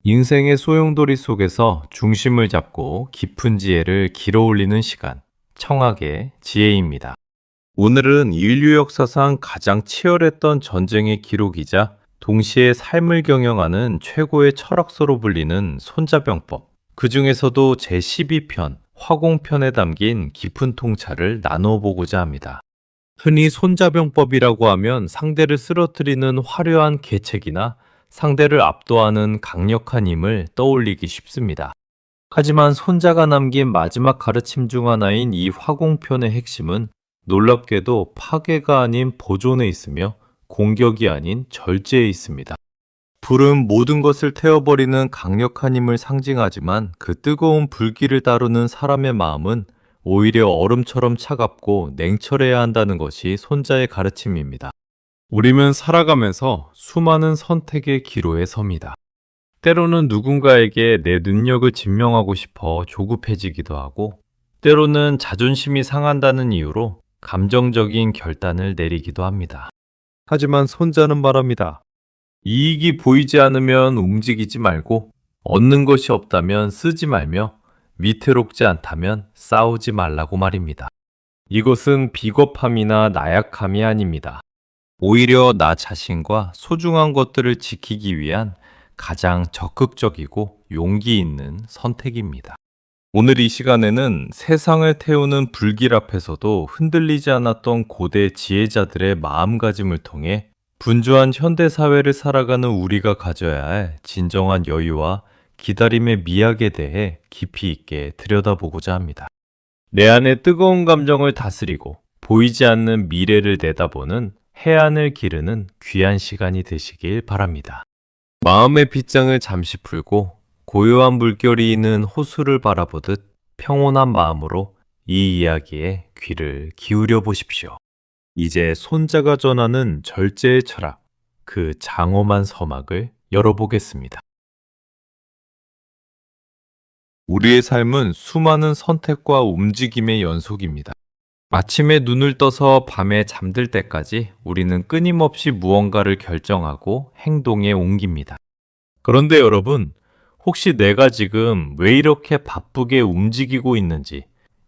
인생의 소용돌이 속에서 중심을 잡고 깊은 지혜를 길어올리는 시간, 청학의 지혜입니다. 오늘은 인류 역사상 가장 치열했던 전쟁의 기록이자 동시에 삶을 경영하는 최고의 철학서로 불리는 손자병법, 그 중에서도 제12편, 화공편에 담긴 깊은 통찰을 나누어 보고자 합니다. 흔히 손자병법이라고 하면 상대를 쓰러뜨리는 화려한 계책이나 상대를 압도하는 강력한 힘을 떠올리기 쉽습니다. 하지만 손자가 남긴 마지막 가르침 중 하나인 이 화공편의 핵심은 놀랍게도 파괴가 아닌 보존에 있으며 공격이 아닌 절제에 있습니다. 불은 모든 것을 태워버리는 강력한 힘을 상징하지만 그 뜨거운 불길을 다루는 사람의 마음은 오히려 얼음처럼 차갑고 냉철해야 한다는 것이 손자의 가르침입니다. 우리는 살아가면서 수많은 선택의 기로에 섭니다. 때로는 누군가에게 내 능력을 증명하고 싶어 조급해지기도 하고, 때로는 자존심이 상한다는 이유로 감정적인 결단을 내리기도 합니다. 하지만 손자는 말합니다. 이익이 보이지 않으면 움직이지 말고, 얻는 것이 없다면 쓰지 말며, 위태롭지 않다면 싸우지 말라고 말입니다. 이것은 비겁함이나 나약함이 아닙니다. 오히려 나 자신과 소중한 것들을 지키기 위한 가장 적극적이고 용기 있는 선택입니다. 오늘 이 시간에는 세상을 태우는 불길 앞에서도 흔들리지 않았던 고대 지혜자들의 마음가짐을 통해 분주한 현대사회를 살아가는 우리가 가져야 할 진정한 여유와 기다림의 미학에 대해 깊이 있게 들여다보고자 합니다. 내 안의 뜨거운 감정을 다스리고 보이지 않는 미래를 내다보는 해안을 기르는 귀한 시간이 되시길 바랍니다. 마음의 빗장을 잠시 풀고 고요한 물결이 있는 호수를 바라보듯 평온한 마음으로 이 이야기에 귀를 기울여 보십시오. 이제 손자가 전하는 절제의 철학, 그 장엄한 서막을 열어보겠습니다. 우리의 삶은 수많은 선택과 움직임의 연속입니다. 아침에 눈을 떠서 밤에 잠들 때까지 우리는 끊임없이 무언가를 결정하고 행동에 옮깁니다. 그런데 여러분, 혹시 내가 지금 왜 이렇게 바쁘게 움직이고 있는지,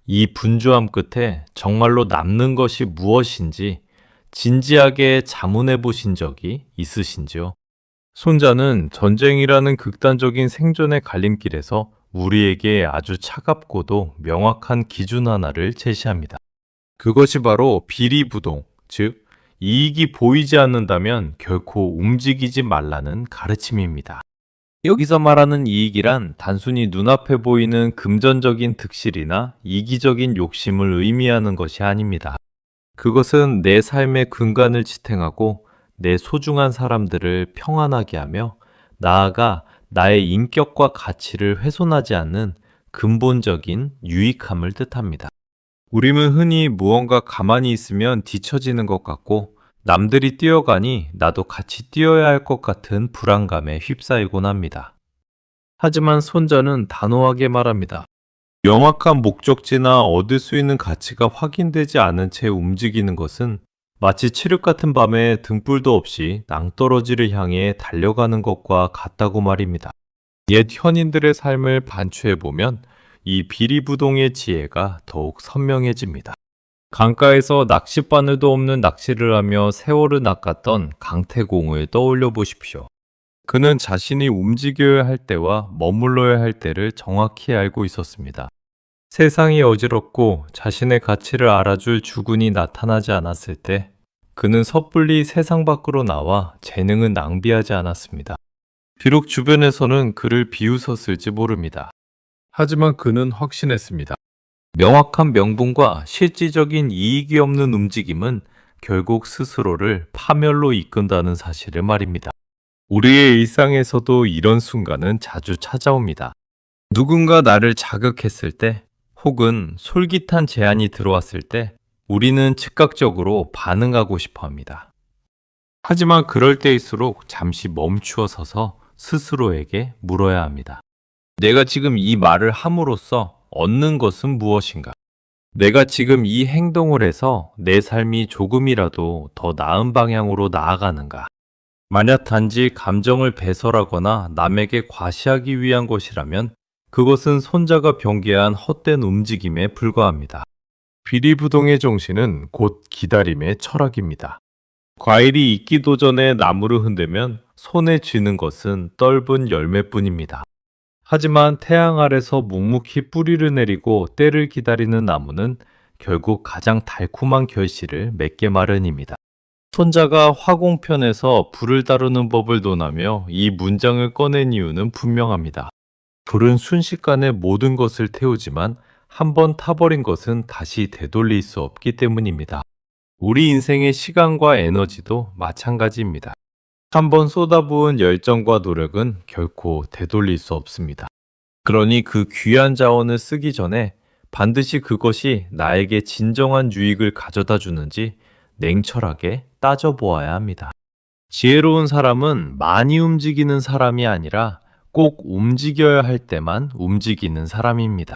이 분주함 끝에 정말로 남는 것이 무엇인지 진지하게 자문해 보신 적이 있으신지요? 손자는 전쟁이라는 극단적인 생존의 갈림길에서 우리에게 아주 차갑고도 명확한 기준 하나를 제시합니다. 그것이 바로 비리부동, 즉 이익이 보이지 않는다면 결코 움직이지 말라는 가르침입니다. 여기서 말하는 이익이란 단순히 눈앞에 보이는 금전적인 득실이나 이기적인 욕심을 의미하는 것이 아닙니다. 그것은 내 삶의 근간을 지탱하고 내 소중한 사람들을 평안하게 하며 나아가 나의 인격과 가치를 훼손하지 않는 근본적인 유익함을 뜻합니다. 우리는 흔히 무언가 가만히 있으면 뒤처지는 것 같고 남들이 뛰어가니 나도 같이 뛰어야 할 것 같은 불안감에 휩싸이곤 합니다. 하지만 손자는 단호하게 말합니다. 명확한 목적지나 얻을 수 있는 가치가 확인되지 않은 채 움직이는 것은 마치 칠흑 같은 밤에 등불도 없이 낭떠러지를 향해 달려가는 것과 같다고 말입니다. 옛 현인들의 삶을 반추해보면 이 비리부동의 지혜가 더욱 선명해집니다. 강가에서 낚싯바늘도 없는 낚시를 하며 세월을 낚았던 강태공을 떠올려 보십시오. 그는 자신이 움직여야 할 때와 머물러야 할 때를 정확히 알고 있었습니다. 세상이 어지럽고 자신의 가치를 알아줄 주군이 나타나지 않았을 때 그는 섣불리 세상 밖으로 나와 재능은 낭비하지 않았습니다. 비록 주변에서는 그를 비웃었을지 모릅니다. 하지만 그는 확신했습니다. 명확한 명분과 실질적인 이익이 없는 움직임은 결국 스스로를 파멸로 이끈다는 사실을 말입니다. 우리의 일상에서도 이런 순간은 자주 찾아옵니다. 누군가 나를 자극했을 때, 혹은 솔깃한 제안이 들어왔을 때, 우리는 즉각적으로 반응하고 싶어 합니다. 하지만 그럴 때일수록 잠시 멈추어 서서 스스로에게 물어야 합니다. 내가 지금 이 말을 함으로써 얻는 것은 무엇인가? 내가 지금 이 행동을 해서 내 삶이 조금이라도 더 나은 방향으로 나아가는가? 만약 단지 감정을 배설하거나 남에게 과시하기 위한 것이라면 그것은 손자가 병기한 헛된 움직임에 불과합니다. 비리부동의 정신은 곧 기다림의 철학입니다. 과일이 익기도 전에 나무를 흔들면 손에 쥐는 것은 떫은 열매뿐입니다. 하지만 태양 아래서 묵묵히 뿌리를 내리고 때를 기다리는 나무는 결국 가장 달콤한 결실을 맺게 마련입니다. 손자가 화공편에서 불을 다루는 법을 논하며 이 문장을 꺼낸 이유는 분명합니다. 불은 순식간에 모든 것을 태우지만 한번 타버린 것은 다시 되돌릴 수 없기 때문입니다. 우리 인생의 시간과 에너지도 마찬가지입니다. 한번 쏟아부은 열정과 노력은 결코 되돌릴 수 없습니다. 그러니 그 귀한 자원을 쓰기 전에 반드시 그것이 나에게 진정한 유익을 가져다 주는지 냉철하게 따져보아야 합니다. 지혜로운 사람은 많이 움직이는 사람이 아니라 꼭 움직여야 할 때만 움직이는 사람입니다.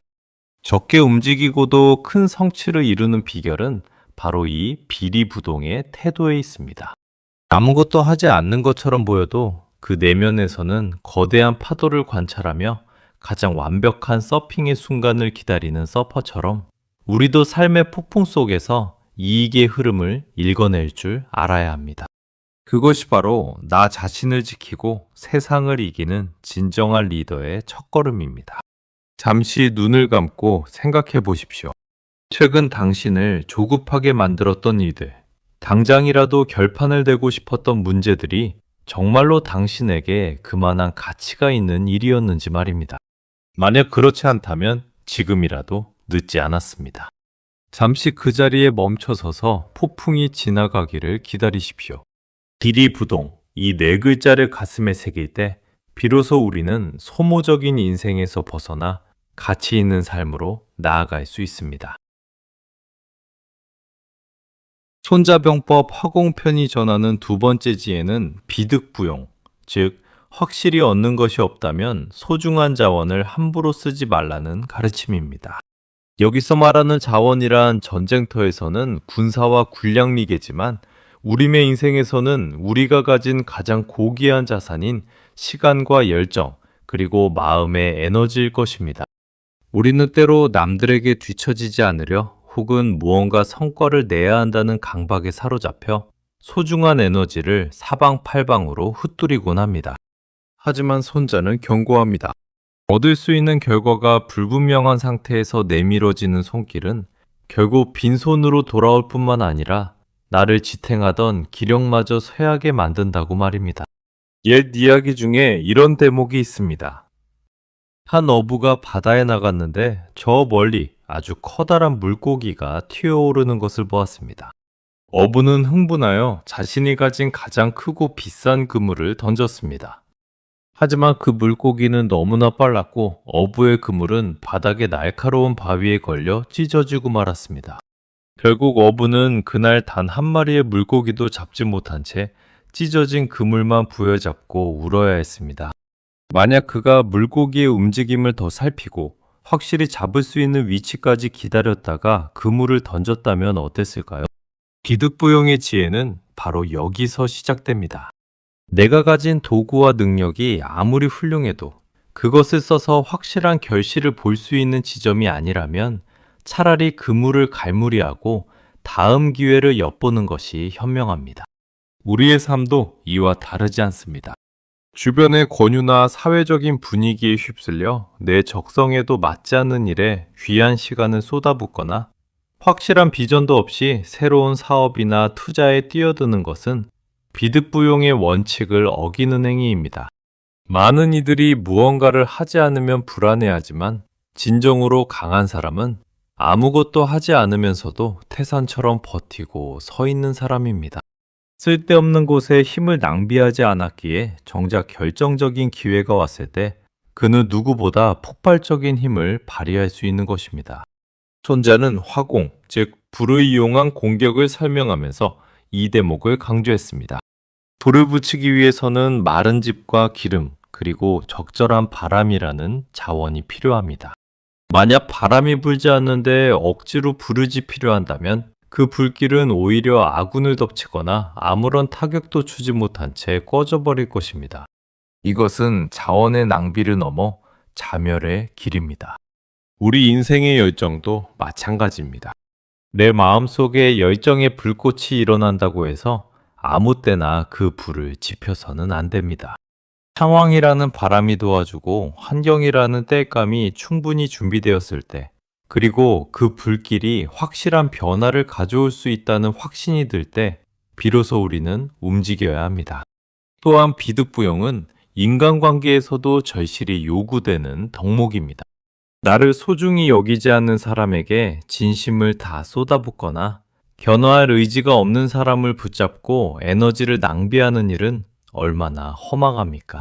적게 움직이고도 큰 성취를 이루는 비결은 바로 이 비리부동의 태도에 있습니다. 아무것도 하지 않는 것처럼 보여도 그 내면에서는 거대한 파도를 관찰하며 가장 완벽한 서핑의 순간을 기다리는 서퍼처럼 우리도 삶의 폭풍 속에서 이익의 흐름을 읽어낼 줄 알아야 합니다. 그것이 바로 나 자신을 지키고 세상을 이기는 진정한 리더의 첫걸음입니다. 잠시 눈을 감고 생각해 보십시오. 최근 당신을 조급하게 만들었던 일들, 당장이라도 결판을 내고 싶었던 문제들이 정말로 당신에게 그만한 가치가 있는 일이었는지 말입니다. 만약 그렇지 않다면 지금이라도 늦지 않았습니다. 잠시 그 자리에 멈춰서서 폭풍이 지나가기를 기다리십시오. 비리부동, 이 네 글자를 가슴에 새길 때 비로소 우리는 소모적인 인생에서 벗어나 가치 있는 삶으로 나아갈 수 있습니다. 손자병법 화공편이 전하는 두 번째 지혜는 비득부용, 즉 확실히 얻는 것이 없다면 소중한 자원을 함부로 쓰지 말라는 가르침입니다. 여기서 말하는 자원이란 전쟁터에서는 군사와 군량미개지만 우리의 인생에서는 우리가 가진 가장 고귀한 자산인 시간과 열정, 그리고 마음의 에너지일 것입니다. 우리는 때로 남들에게 뒤처지지 않으려 혹은 무언가 성과를 내야 한다는 강박에 사로잡혀 소중한 에너지를 사방팔방으로 흩뿌리곤 합니다. 하지만 손자는 경고합니다. 얻을 수 있는 결과가 불분명한 상태에서 내밀어지는 손길은 결국 빈손으로 돌아올 뿐만 아니라 나를 지탱하던 기력마저 쇠하게 만든다고 말입니다. 옛 이야기 중에 이런 대목이 있습니다. 한 어부가 바다에 나갔는데 저 멀리 아주 커다란 물고기가 튀어오르는 것을 보았습니다. 어부는 흥분하여 자신이 가진 가장 크고 비싼 그물을 던졌습니다. 하지만 그 물고기는 너무나 빨랐고 어부의 그물은 바닥의 날카로운 바위에 걸려 찢어지고 말았습니다. 결국 어부는 그날 단 한 마리의 물고기도 잡지 못한 채 찢어진 그물만 부여잡고 울어야 했습니다. 만약 그가 물고기의 움직임을 더 살피고 확실히 잡을 수 있는 위치까지 기다렸다가 그물을 던졌다면 어땠을까요? 비득부용의 지혜는 바로 여기서 시작됩니다. 내가 가진 도구와 능력이 아무리 훌륭해도 그것을 써서 확실한 결실을 볼 수 있는 지점이 아니라면 차라리 그물을 갈무리하고 다음 기회를 엿보는 것이 현명합니다. 우리의 삶도 이와 다르지 않습니다. 주변의 권유나 사회적인 분위기에 휩쓸려 내 적성에도 맞지 않는 일에 귀한 시간을 쏟아붓거나 확실한 비전도 없이 새로운 사업이나 투자에 뛰어드는 것은 비득부용의 원칙을 어기는 행위입니다. 많은 이들이 무언가를 하지 않으면 불안해하지만 진정으로 강한 사람은 아무것도 하지 않으면서도 태산처럼 버티고 서 있는 사람입니다. 쓸데없는 곳에 힘을 낭비하지 않았기에 정작 결정적인 기회가 왔을 때 그는 누구보다 폭발적인 힘을 발휘할 수 있는 것입니다. 손자는 화공, 즉 불을 이용한 공격을 설명하면서 이 대목을 강조했습니다. 불을 붙이기 위해서는 마른 집과 기름, 그리고 적절한 바람이라는 자원이 필요합니다. 만약 바람이 불지 않는데 억지로 불을 지피려 한다면 그 불길은 오히려 아군을 덮치거나 아무런 타격도 주지 못한 채 꺼져버릴 것입니다. 이것은 자원의 낭비를 넘어 자멸의 길입니다. 우리 인생의 열정도 마찬가지입니다. 내 마음속에 열정의 불꽃이 일어난다고 해서 아무 때나 그 불을 지펴서는 안 됩니다. 상황이라는 바람이 도와주고 환경이라는 땔감이 충분히 준비되었을 때, 그리고 그 불길이 확실한 변화를 가져올 수 있다는 확신이 들 때 비로소 우리는 움직여야 합니다. 또한 비득부용은 인간관계에서도 절실히 요구되는 덕목입니다. 나를 소중히 여기지 않는 사람에게 진심을 다 쏟아붓거나 견화할 의지가 없는 사람을 붙잡고 에너지를 낭비하는 일은 얼마나 허망합니까?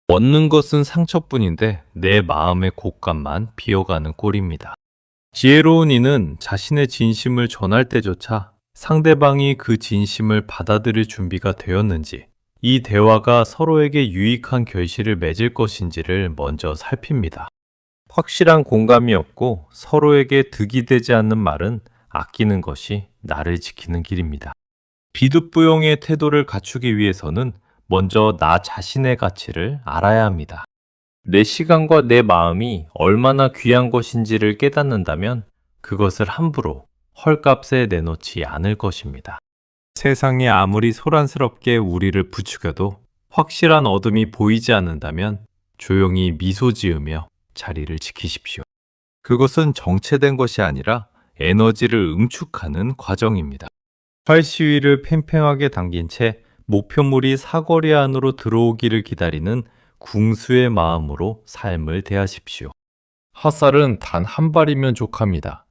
얻는 것은 상처뿐인데 내 마음의 곳간만 비어가는 꼴입니다. 지혜로운 이는 자신의 진심을 전할 때조차 상대방이 그 진심을 받아들일 준비가 되었는지, 이 대화가 서로에게 유익한 결실을 맺을 것인지를 먼저 살핍니다. 확실한 공감이 없고 서로에게 득이 되지 않는 말은 아끼는 것이 나를 지키는 길입니다. 비득부용의 태도를 갖추기 위해서는 먼저 나 자신의 가치를 알아야 합니다. 내 시간과 내 마음이 얼마나 귀한 것인지를 깨닫는다면 그것을 함부로 헐값에 내놓지 않을 것입니다. 세상이 아무리 소란스럽게 우리를 부추겨도 확실한 어둠이 보이지 않는다면 조용히 미소 지으며 자리를 지키십시오. 그것은 정체된 것이 아니라 에너지를 응축하는 과정입니다. 활 시위를 팽팽하게 당긴 채 목표물이 사거리 안으로 들어오기를 기다리는 궁수의 마음으로 삶을 대하십시오. 화살은 단 한 발이면 족합니다.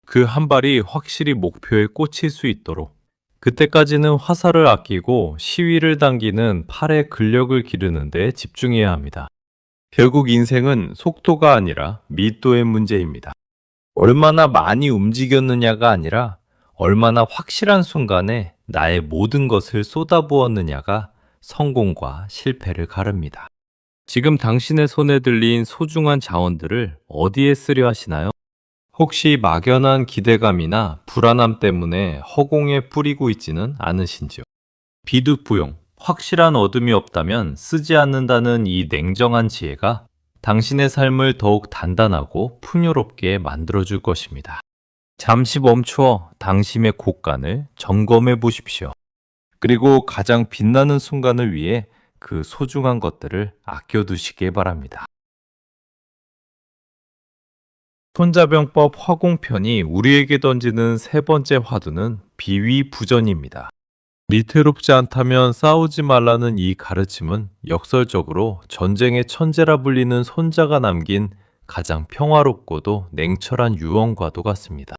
그 한 발이 확실히 목표에 꽂힐 수 있도록 그때까지는 화살을 아끼고 시위를 당기는 팔의 근력을 기르는 데 집중해야 합니다. 결국 인생은 속도가 아니라密도의 문제입니다. 얼마나 많이 움직였느냐가 아니라 얼마나 확실한 순간에 나의 모든 것을 쏟아부었느냐가 성공과 실패를 가릅니다. 지금 당신의 손에 들린 소중한 자원들을 어디에 쓰려 하시나요? 혹시 막연한 기대감이나 불안함 때문에 허공에 뿌리고 있지는 않으신지요? 비득부용, 확실한 어둠이 없다면 쓰지 않는다는 이 냉정한 지혜가 당신의 삶을 더욱 단단하고 풍요롭게 만들어줄 것입니다. 잠시 멈추어 당신의 곳간을 점검해 보십시오. 그리고 가장 빛나는 순간을 위해 그 소중한 것들을 아껴두시길 바랍니다. 손자병법 화공편이 우리에게 던지는 세 번째 화두는 비위부전입니다. 위태롭지 않다면 싸우지 말라는 이 가르침은 역설적으로 전쟁의 천재라 불리는 손자가 남긴 가장 평화롭고도 냉철한 유언과도 같습니다.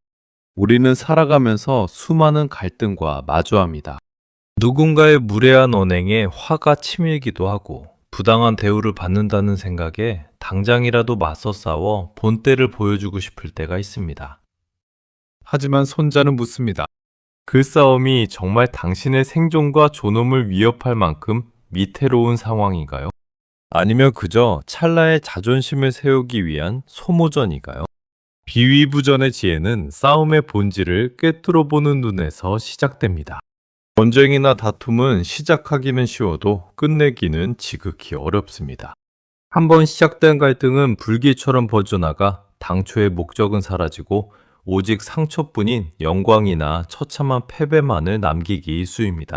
우리는 살아가면서 수많은 갈등과 마주합니다. 누군가의 무례한 언행에 화가 치밀기도 하고 부당한 대우를 받는다는 생각에 당장이라도 맞서 싸워 본때를 보여주고 싶을 때가 있습니다. 하지만 손자는 묻습니다. 그 싸움이 정말 당신의 생존과 존엄을 위협할 만큼 위태로운 상황인가요? 아니면 그저 찰나의 자존심을 세우기 위한 소모전인가요? 비위부전의 지혜는 싸움의 본질을 꿰뚫어 보는 눈에서 시작됩니다. 전쟁이나 다툼은 시작하기는 쉬워도 끝내기는 지극히 어렵습니다. 한번 시작된 갈등은 불길처럼 번져나가 당초의 목적은 사라지고 오직 상처뿐인 영광이나 처참한 패배만을 남기기 일쑤입니다.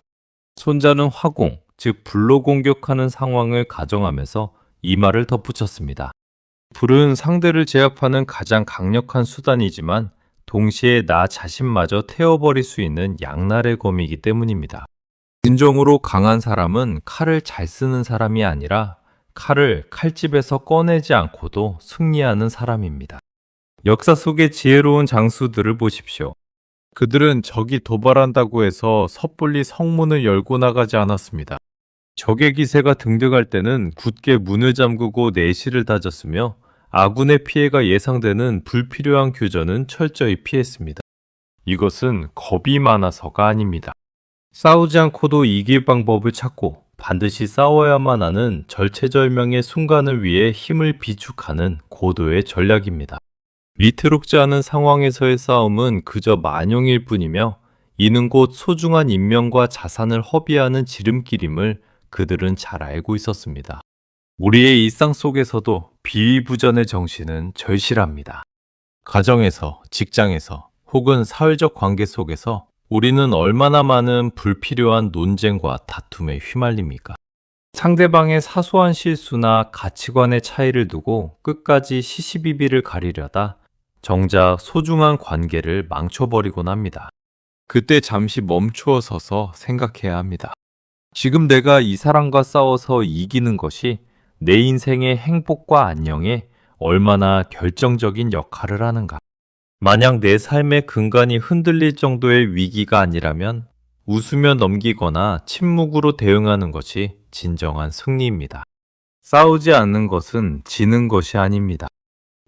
손자는 화공, 즉 불로 공격하는 상황을 가정하면서 이 말을 덧붙였습니다. 불은 상대를 제압하는 가장 강력한 수단이지만 동시에 나 자신마저 태워버릴 수 있는 양날의 검이기 때문입니다. 진정으로 강한 사람은 칼을 잘 쓰는 사람이 아니라 칼을 칼집에서 꺼내지 않고도 승리하는 사람입니다. 역사 속의 지혜로운 장수들을 보십시오. 그들은 적이 도발한다고 해서 섣불리 성문을 열고 나가지 않았습니다. 적의 기세가 등등할 때는 굳게 문을 잠그고 내실을 다졌으며 아군의 피해가 예상되는 불필요한 교전은 철저히 피했습니다. 이것은 겁이 많아서가 아닙니다. 싸우지 않고도 이길 방법을 찾고 반드시 싸워야만 하는 절체절명의 순간을 위해 힘을 비축하는 고도의 전략입니다. 위태롭지 않은 상황에서의 싸움은 그저 만용일 뿐이며 이는 곧 소중한 인명과 자산을 허비하는 지름길임을 그들은 잘 알고 있었습니다. 우리의 일상 속에서도 비위부전의 정신은 절실합니다. 가정에서, 직장에서, 혹은 사회적 관계 속에서 우리는 얼마나 많은 불필요한 논쟁과 다툼에 휘말립니까? 상대방의 사소한 실수나 가치관의 차이를 두고 끝까지 시시비비를 가리려다 정작 소중한 관계를 망쳐버리곤 합니다. 그때 잠시 멈추어 서서 생각해야 합니다. 지금 내가 이 사람과 싸워서 이기는 것이 내 인생의 행복과 안녕에 얼마나 결정적인 역할을 하는가. 만약 내 삶의 근간이 흔들릴 정도의 위기가 아니라면 웃으며 넘기거나 침묵으로 대응하는 것이 진정한 승리입니다. 싸우지 않는 것은 지는 것이 아닙니다.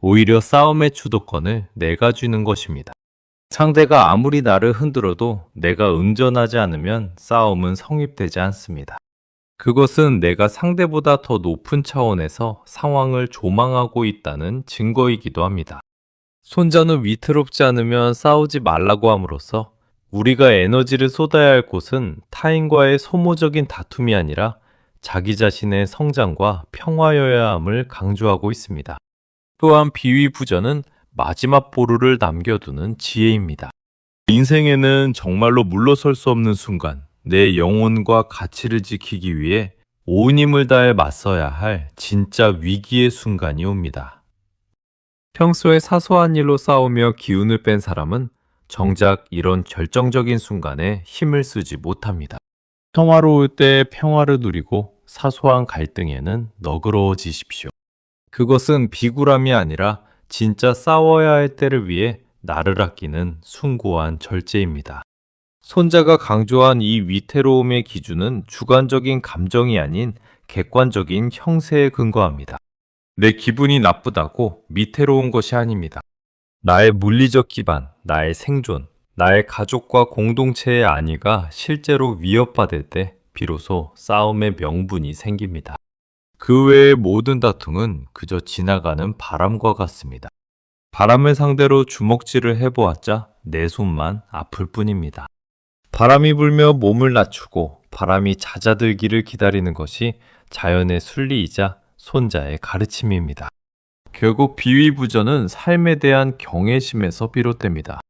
오히려 싸움의 주도권을 내가 쥐는 것입니다. 상대가 아무리 나를 흔들어도 내가 응전하지 않으면 싸움은 성립되지 않습니다. 그것은 내가 상대보다 더 높은 차원에서 상황을 조망하고 있다는 증거이기도 합니다. 손자는 위태롭지 않으면 싸우지 말라고 함으로써 우리가 에너지를 쏟아야 할 곳은 타인과의 소모적인 다툼이 아니라 자기 자신의 성장과 평화여야 함을 강조하고 있습니다. 또한 비위부전은 마지막 보루를 남겨두는 지혜입니다. 인생에는 정말로 물러설 수 없는 순간, 내 영혼과 가치를 지키기 위해 온 힘을 다해 맞서야 할 진짜 위기의 순간이 옵니다. 평소에 사소한 일로 싸우며 기운을 뺀 사람은 정작 이런 결정적인 순간에 힘을 쓰지 못합니다. 평화로울 때 평화를 누리고 사소한 갈등에는 너그러워지십시오. 그것은 비굴함이 아니라 진짜 싸워야 할 때를 위해 나를 아끼는 숭고한 절제입니다. 손자가 강조한 이 위태로움의 기준은 주관적인 감정이 아닌 객관적인 형세에 근거합니다. 내 기분이 나쁘다고 위태로운 것이 아닙니다. 나의 물리적 기반, 나의 생존, 나의 가족과 공동체의 안위가 실제로 위협받을 때 비로소 싸움의 명분이 생깁니다. 그 외의 모든 다툼은 그저 지나가는 바람과 같습니다. 바람을 상대로 주먹질을 해보았자 내 손만 아플 뿐입니다. 바람이 불며 몸을 낮추고 바람이 잦아들기를 기다리는 것이 자연의 순리이자 손자의 가르침입니다. 결국 비위부전은 삶에 대한 경외심에서 비롯됩니다.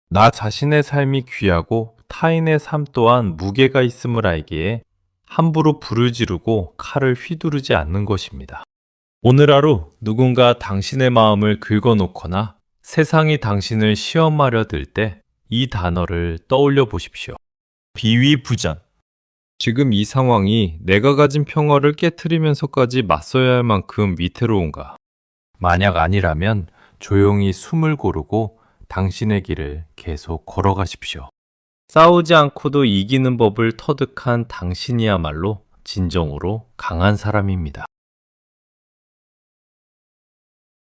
나 자신의 삶이 귀하고 타인의 삶 또한 무게가 있음을 알기에 함부로 불을 지르고 칼을 휘두르지 않는 것입니다. 오늘 하루 누군가 당신의 마음을 긁어놓거나 세상이 당신을 시험하려 들 때 이 단어를 떠올려 보십시오. 비위부전. 지금 이 상황이 내가 가진 평화를 깨트리면서까지 맞서야 할 만큼 위태로운가? 만약 아니라면 조용히 숨을 고르고 당신의 길을 계속 걸어가십시오. 싸우지 않고도 이기는 법을 터득한 당신이야말로 진정으로 강한 사람입니다.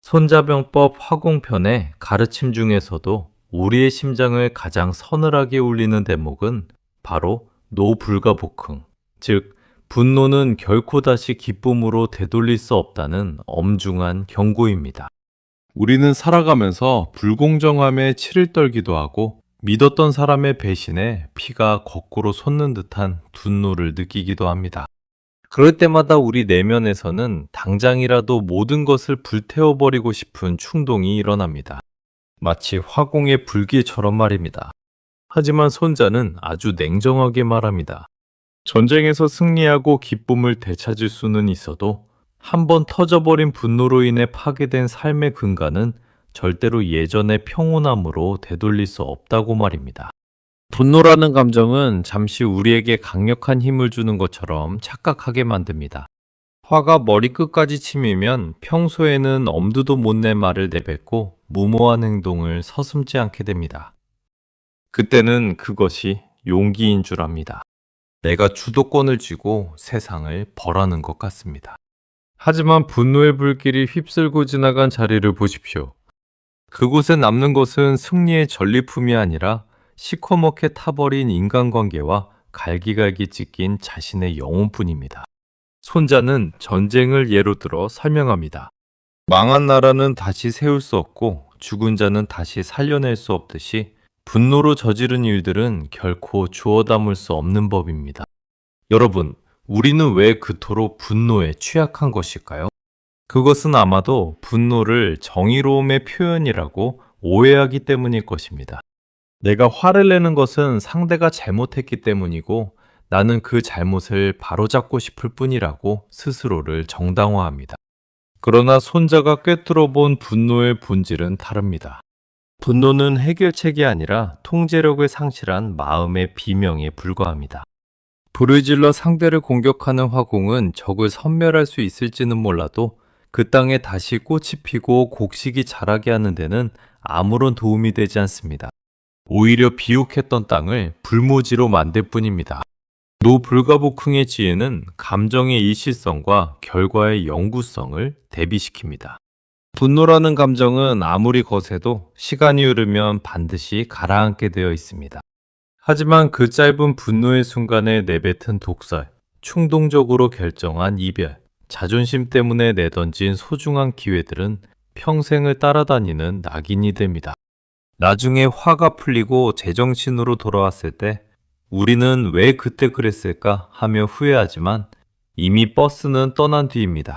손자병법 화공편의 가르침 중에서도 우리의 심장을 가장 서늘하게 울리는 대목은 바로 노불가복흥, 즉 분노는 결코 다시 기쁨으로 되돌릴 수 없다는 엄중한 경고입니다. 우리는 살아가면서 불공정함에 치를 떨기도 하고 믿었던 사람의 배신에 피가 거꾸로 솟는 듯한 분노를 느끼기도 합니다. 그럴 때마다 우리 내면에서는 당장이라도 모든 것을 불태워버리고 싶은 충동이 일어납니다. 마치 화공의 불길처럼 말입니다. 하지만 손자는 아주 냉정하게 말합니다. 전쟁에서 승리하고 기쁨을 되찾을 수는 있어도 한번 터져버린 분노로 인해 파괴된 삶의 근간은 절대로 예전의 평온함으로 되돌릴 수 없다고 말입니다. 분노라는 감정은 잠시 우리에게 강력한 힘을 주는 것처럼 착각하게 만듭니다. 화가 머리끝까지 치미면 평소에는 엄두도 못 낼 말을 내뱉고 무모한 행동을 서슴지 않게 됩니다. 그때는 그것이 용기인 줄 압니다. 내가 주도권을 쥐고 세상을 벌하는 것 같습니다. 하지만 분노의 불길이 휩쓸고 지나간 자리를 보십시오. 그곳에 남는 것은 승리의 전리품이 아니라 시커멓게 타버린 인간관계와 갈기갈기 찢긴 자신의 영혼뿐입니다. 손자는 전쟁을 예로 들어 설명합니다. 망한 나라는 다시 세울 수 없고 죽은 자는 다시 살려낼 수 없듯이 분노로 저지른 일들은 결코 주워 담을 수 없는 법입니다. 여러분, 우리는 왜 그토록 분노에 취약한 것일까요? 그것은 아마도 분노를 정의로움의 표현이라고 오해하기 때문일 것입니다. 내가 화를 내는 것은 상대가 잘못했기 때문이고 나는 그 잘못을 바로잡고 싶을 뿐이라고 스스로를 정당화합니다. 그러나 손자가 꿰뚫어 본 분노의 본질은 다릅니다. 분노는 해결책이 아니라 통제력을 상실한 마음의 비명에 불과합니다. 불을 질러 상대를 공격하는 화공은 적을 섬멸할 수 있을지는 몰라도 그 땅에 다시 꽃이 피고 곡식이 자라게 하는 데는 아무런 도움이 되지 않습니다. 오히려 비옥했던 땅을 불모지로 만들 뿐입니다. 노불가복흥의 지혜는 감정의 일시성과 결과의 영구성을 대비시킵니다. 분노라는 감정은 아무리 거세도 시간이 흐르면 반드시 가라앉게 되어 있습니다. 하지만 그 짧은 분노의 순간에 내뱉은 독설, 충동적으로 결정한 이별, 자존심 때문에 내던진 소중한 기회들은 평생을 따라다니는 낙인이 됩니다. 나중에 화가 풀리고 제정신으로 돌아왔을 때 우리는 왜 그때 그랬을까 하며 후회하지만 이미 버스는 떠난 뒤입니다.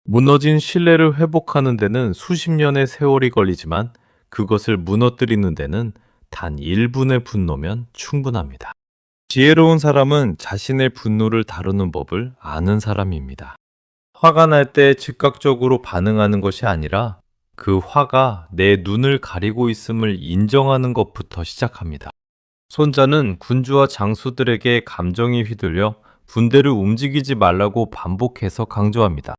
무너진 신뢰를 회복하는 데는 수십 년의 세월이 걸리지만 그것을 무너뜨리는 데는 단 1분의 분노면 충분합니다. 지혜로운 사람은 자신의 분노를 다루는 법을 아는 사람입니다. 화가 날 때 즉각적으로 반응하는 것이 아니라 그 화가 내 눈을 가리고 있음을 인정하는 것부터 시작합니다. 손자는 군주와 장수들에게 감정이 휘둘려 군대를 움직이지 말라고 반복해서 강조합니다.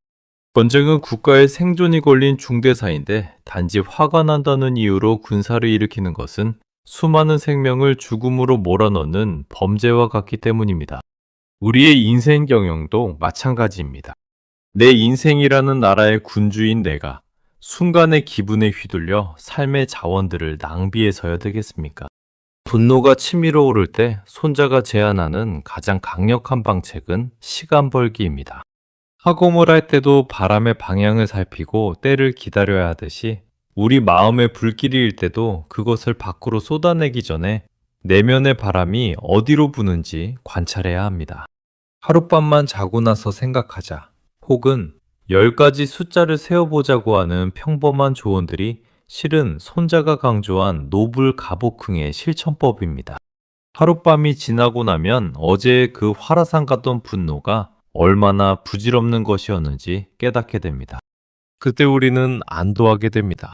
전쟁은 국가의 생존이 걸린 중대사인데 단지 화가 난다는 이유로 군사를 일으키는 것은 수많은 생명을 죽음으로 몰아넣는 범죄와 같기 때문입니다. 우리의 인생 경영도 마찬가지입니다. 내 인생이라는 나라의 군주인 내가 순간의 기분에 휘둘려 삶의 자원들을 낭비해서야 되겠습니까? 분노가 치밀어 오를 때 손자가 제안하는 가장 강력한 방책은 시간 벌기입니다. 학업을 할 때도 바람의 방향을 살피고 때를 기다려야 하듯이 우리 마음의 불길이 일 때도 그것을 밖으로 쏟아내기 전에 내면의 바람이 어디로 부는지 관찰해야 합니다. 하룻밤만 자고 나서 생각하자 혹은 10가지 숫자를 세어보자고 하는 평범한 조언들이 실은 손자가 강조한 노블 가복흥의 실천법입니다. 하룻밤이 지나고 나면 어제의 그 화라산 같던 분노가 얼마나 부질없는 것이었는지 깨닫게 됩니다. 그때 우리는 안도하게 됩니다.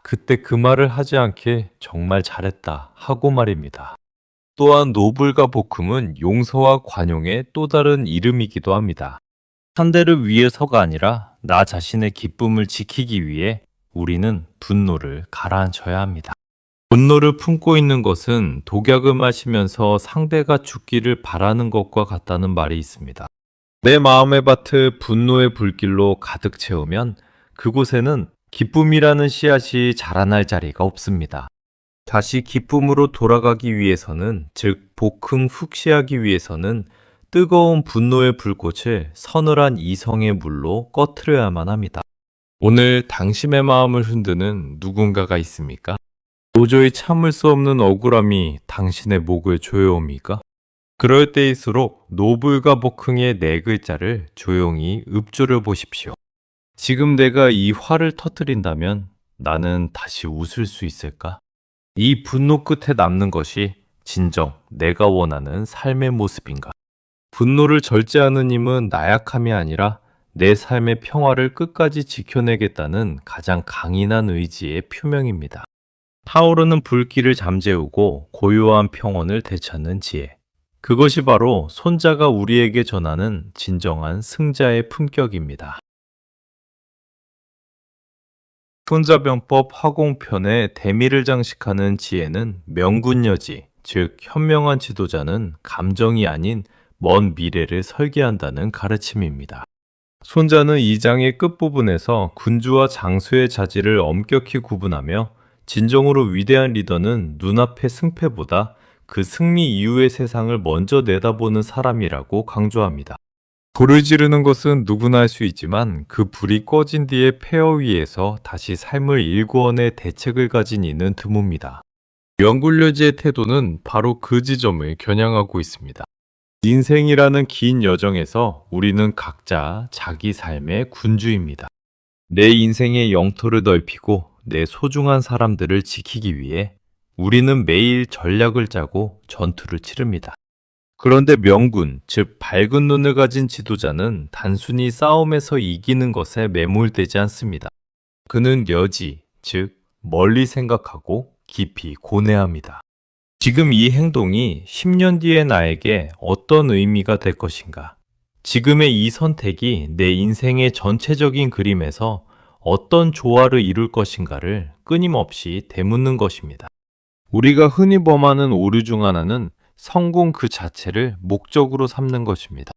그때 그 말을 하지 않게 정말 잘했다 하고 말입니다. 또한 노블과 복음은 용서와 관용의 또 다른 이름이기도 합니다. 상대를 위해서가 아니라 나 자신의 기쁨을 지키기 위해 우리는 분노를 가라앉혀야 합니다. 분노를 품고 있는 것은 독약을 마시면서 상대가 죽기를 바라는 것과 같다는 말이 있습니다. 내 마음의 밭을 분노의 불길로 가득 채우면 그곳에는 기쁨이라는 씨앗이 자라날 자리가 없습니다. 다시 기쁨으로 돌아가기 위해서는, 즉 복흥 훅시하기 위해서는 뜨거운 분노의 불꽃을 서늘한 이성의 물로 꺼트려야만 합니다. 오늘 당신의 마음을 흔드는 누군가가 있습니까? 도저히 참을 수 없는 억울함이 당신의 목을 조여옵니까? 그럴 때일수록 노블과 복흥의 4글자를 조용히 읊조려 보십시오. 지금 내가 이 화를 터뜨린다면 나는 다시 웃을 수 있을까? 이 분노 끝에 남는 것이 진정 내가 원하는 삶의 모습인가? 분노를 절제하는 힘은 나약함이 아니라 내 삶의 평화를 끝까지 지켜내겠다는 가장 강인한 의지의 표명입니다. 타오르는 불길을 잠재우고 고요한 평온을 되찾는 지혜. 그것이 바로 손자가 우리에게 전하는 진정한 승자의 품격입니다. 손자병법 화공편의 대미를 장식하는 지혜는 명군여지, 즉 현명한 지도자는 감정이 아닌 먼 미래를 설계한다는 가르침입니다. 손자는 이 장의 끝부분에서 군주와 장수의 자질을 엄격히 구분하며 진정으로 위대한 리더는 눈앞의 승패보다 그 승리 이후의 세상을 먼저 내다보는 사람이라고 강조합니다. 불을 지르는 것은 누구나 할 수 있지만 그 불이 꺼진 뒤에 폐허 위에서 다시 삶을 일구어낼 대책을 가진 이는 드뭅니다. 명굴려지의 태도는 바로 그 지점을 겨냥하고 있습니다. 인생이라는 긴 여정에서 우리는 각자 자기 삶의 군주입니다. 내 인생의 영토를 넓히고 내 소중한 사람들을 지키기 위해 우리는 매일 전략을 짜고 전투를 치릅니다. 그런데 명군, 즉 밝은 눈을 가진 지도자는 단순히 싸움에서 이기는 것에 매몰되지 않습니다. 그는 여지, 즉 멀리 생각하고 깊이 고뇌합니다. 지금 이 행동이 10년 뒤의 나에게 어떤 의미가 될 것인가? 지금의 이 선택이 내 인생의 전체적인 그림에서 어떤 조화를 이룰 것인가를 끊임없이 되묻는 것입니다. 우리가 흔히 범하는 오류 중 하나는 성공 그 자체를 목적으로 삼는 것입니다.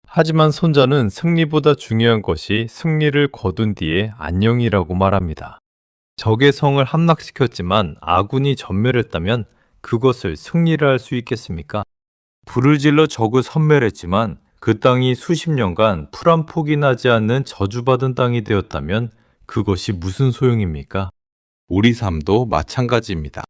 하지만 손자는 승리보다 중요한 것이 승리를 거둔 뒤에 안녕이라고 말합니다. 적의 성을 함락시켰지만 아군이 전멸했다면 그것을 승리를 할 수 있겠습니까? 불을 질러 적을 섬멸했지만 그 땅이 수십 년간 풀 한 폭이 나지 않는 저주받은 땅이 되었다면 그것이 무슨 소용입니까? 우리 삶도 마찬가지입니다.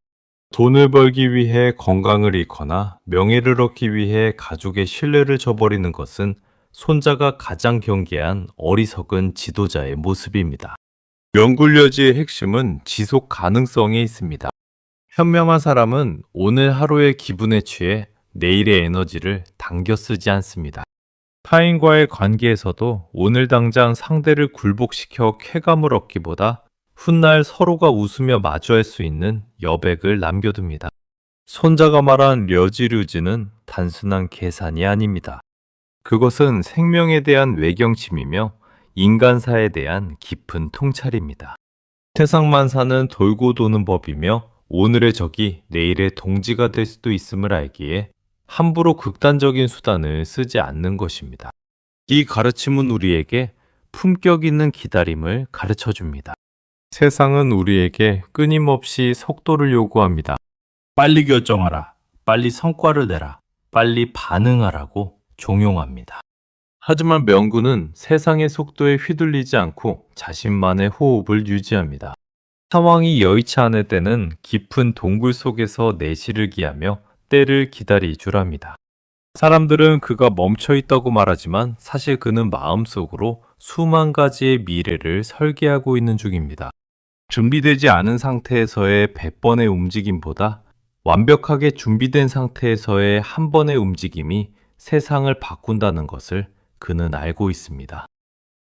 돈을 벌기 위해 건강을 잃거나 명예를 얻기 위해 가족의 신뢰를 저버리는 것은 손자가 가장 경계한 어리석은 지도자의 모습입니다. 명굴려지의 핵심은 지속 가능성에 있습니다. 현명한 사람은 오늘 하루의 기분에 취해 내일의 에너지를 당겨 쓰지 않습니다. 타인과의 관계에서도 오늘 당장 상대를 굴복시켜 쾌감을 얻기보다 훗날 서로가 웃으며 마주할 수 있는 여백을 남겨둡니다. 손자가 말한 려지류지는 단순한 계산이 아닙니다. 그것은 생명에 대한 외경침이며 인간사에 대한 깊은 통찰입니다. 세상만사는 돌고 도는 법이며 오늘의 적이 내일의 동지가 될 수도 있음을 알기에 함부로 극단적인 수단을 쓰지 않는 것입니다. 이 가르침은 우리에게 품격 있는 기다림을 가르쳐 줍니다. 세상은 우리에게 끊임없이 속도를 요구합니다. 빨리 결정하라. 빨리 성과를 내라. 빨리 반응하라고 종용합니다. 하지만 명군은 세상의 속도에 휘둘리지 않고 자신만의 호흡을 유지합니다. 상황이 여의치 않을 때는 깊은 동굴 속에서 내실을 기하며 때를 기다리주랍니다. 사람들은 그가 멈춰 있다고 말하지만 사실 그는 마음속으로 수만 가지의 미래를 설계하고 있는 중입니다. 준비되지 않은 상태에서의 100번의 움직임보다 완벽하게 준비된 상태에서의 한 번의 움직임이 세상을 바꾼다는 것을 그는 알고 있습니다.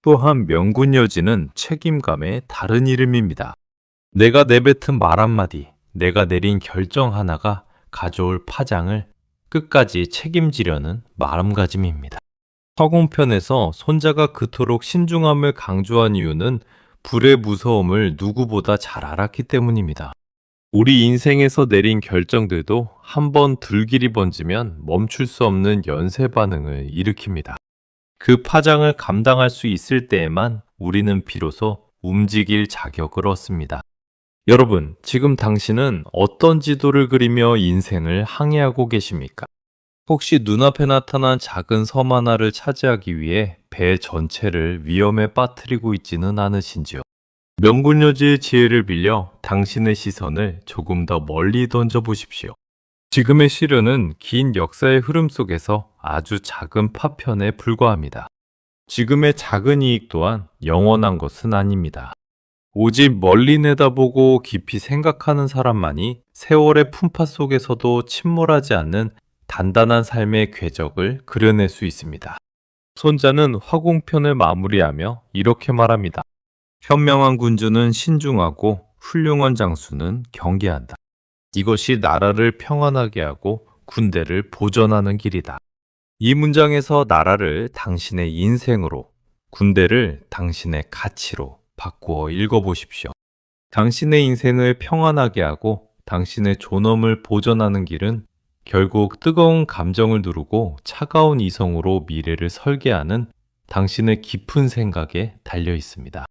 또한 명군여지는 책임감의 다른 이름입니다. 내가 내뱉은 말 한마디, 내가 내린 결정 하나가 가져올 파장을 끝까지 책임지려는 마음가짐입니다. 서공편에서 손자가 그토록 신중함을 강조한 이유는 불의 무서움을 누구보다 잘 알았기 때문입니다. 우리 인생에서 내린 결정들도 한번 들길이 번지면 멈출 수 없는 연쇄 반응을 일으킵니다. 그 파장을 감당할 수 있을 때에만 우리는 비로소 움직일 자격을 얻습니다. 여러분, 지금 당신은 어떤 지도를 그리며 인생을 항해하고 계십니까? 혹시 눈앞에 나타난 작은 섬 하나를 차지하기 위해 배 전체를 위험에 빠뜨리고 있지는 않으신지요? 명군여지의 지혜를 빌려 당신의 시선을 조금 더 멀리 던져보십시오. 지금의 시련은 긴 역사의 흐름 속에서 아주 작은 파편에 불과합니다. 지금의 작은 이익 또한 영원한 것은 아닙니다. 오직 멀리 내다보고 깊이 생각하는 사람만이 세월의 풍파 속에서도 침몰하지 않는 단단한 삶의 궤적을 그려낼 수 있습니다. 손자는 화공편을 마무리하며 이렇게 말합니다. 현명한 군주는 신중하고 훌륭한 장수는 경계한다. 이것이 나라를 평안하게 하고 군대를 보전하는 길이다. 이 문장에서 나라를 당신의 인생으로, 군대를 당신의 가치로 바꾸어 읽어보십시오. 당신의 인생을 평안하게 하고 당신의 존엄을 보전하는 길은 결국 뜨거운 감정을 누르고 차가운 이성으로 미래를 설계하는 당신의 깊은 생각에 달려 있습니다.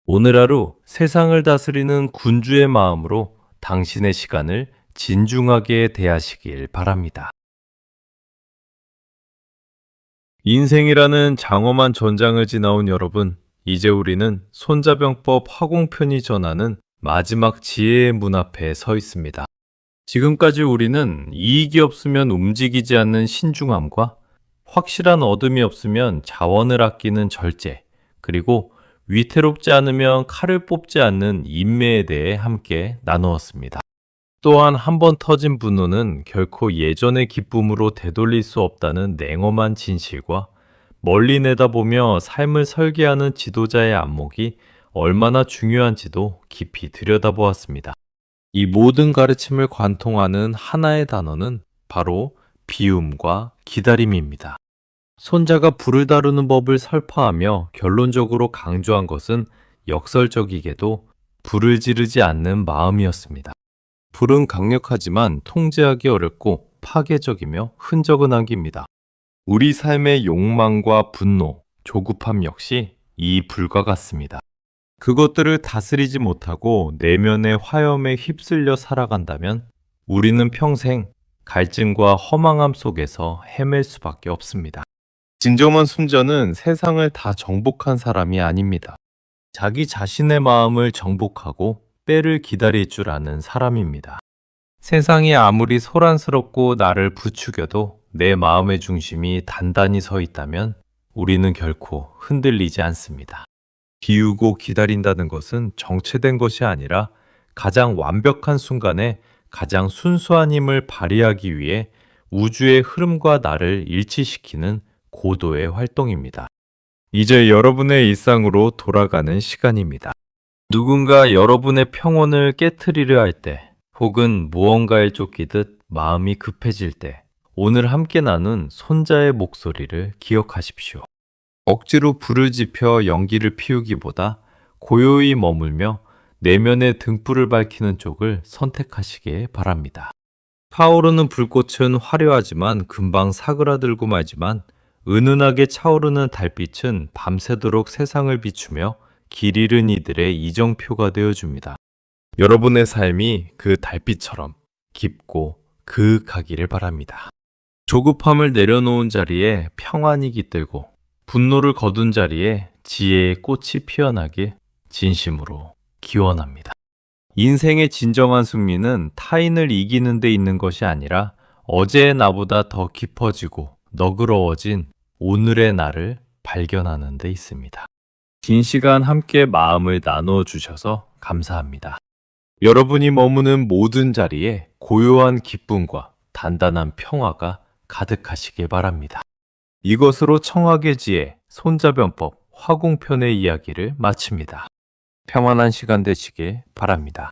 오늘 하루 세상을 다스리는 군주의 마음으로 당신의 시간을 진중하게 대하시길 바랍니다. 인생이라는 장엄한 전장을 지나온 여러분, 이제 우리는 손자병법 화공편이 전하는 마지막 지혜의 문 앞에 서 있습니다. 지금까지 우리는 이익이 없으면 움직이지 않는 신중함과 확실한 얻음이 없으면 자원을 아끼는 절제, 그리고 위태롭지 않으면 칼을 뽑지 않는 인내에 대해 함께 나누었습니다. 또한 한 번 터진 분노는 결코 예전의 기쁨으로 되돌릴 수 없다는 냉엄한 진실과 멀리 내다보며 삶을 설계하는 지도자의 안목이 얼마나 중요한지도 깊이 들여다보았습니다. 이 모든 가르침을 관통하는 하나의 단어는 바로 비움과 기다림입니다. 손자가 불을 다루는 법을 설파하며 결론적으로 강조한 것은 역설적이게도 불을 지르지 않는 마음이었습니다. 불은 강력하지만 통제하기 어렵고 파괴적이며 흔적을 남깁니다. 우리 삶의 욕망과 분노, 조급함 역시 이 불과 같습니다. 그것들을 다스리지 못하고 내면의 화염에 휩쓸려 살아간다면 우리는 평생 갈증과 허망함 속에서 헤맬 수밖에 없습니다. 진정한 순자는 세상을 다 정복한 사람이 아닙니다. 자기 자신의 마음을 정복하고 때를 기다릴 줄 아는 사람입니다. 세상이 아무리 소란스럽고 나를 부추겨도 내 마음의 중심이 단단히 서 있다면 우리는 결코 흔들리지 않습니다. 비우고 기다린다는 것은 정체된 것이 아니라 가장 완벽한 순간에 가장 순수한 힘을 발휘하기 위해 우주의 흐름과 나를 일치시키는 고도의 활동입니다. 이제 여러분의 일상으로 돌아가는 시간입니다. 누군가 여러분의 평온을 깨트리려 할 때, 혹은 무언가에 쫓기듯 마음이 급해질 때, 오늘 함께 나눈 손자의 목소리를 기억하십시오. 억지로 불을 지펴 연기를 피우기보다 고요히 머물며 내면의 등불을 밝히는 쪽을 선택하시길 바랍니다. 타오르는 불꽃은 화려하지만 금방 사그라들고 말지만 은은하게 차오르는 달빛은 밤새도록 세상을 비추며 길 잃은 이들의 이정표가 되어줍니다. 여러분의 삶이 그 달빛처럼 깊고 그윽하기를 바랍니다. 조급함을 내려놓은 자리에 평안이 깃들고 분노를 거둔 자리에 지혜의 꽃이 피어나길 진심으로 기원합니다. 인생의 진정한 승리는 타인을 이기는 데 있는 것이 아니라 어제의 나보다 더 깊어지고 너그러워진 오늘의 나를 발견하는 데 있습니다. 긴 시간 함께 마음을 나누어 주셔서 감사합니다. 여러분이 머무는 모든 자리에 고요한 기쁨과 단단한 평화가 가득하시길 바랍니다. 이것으로 청학의 지혜, 손자병법, 화공편의 이야기를 마칩니다. 평안한 시간 되시길 바랍니다.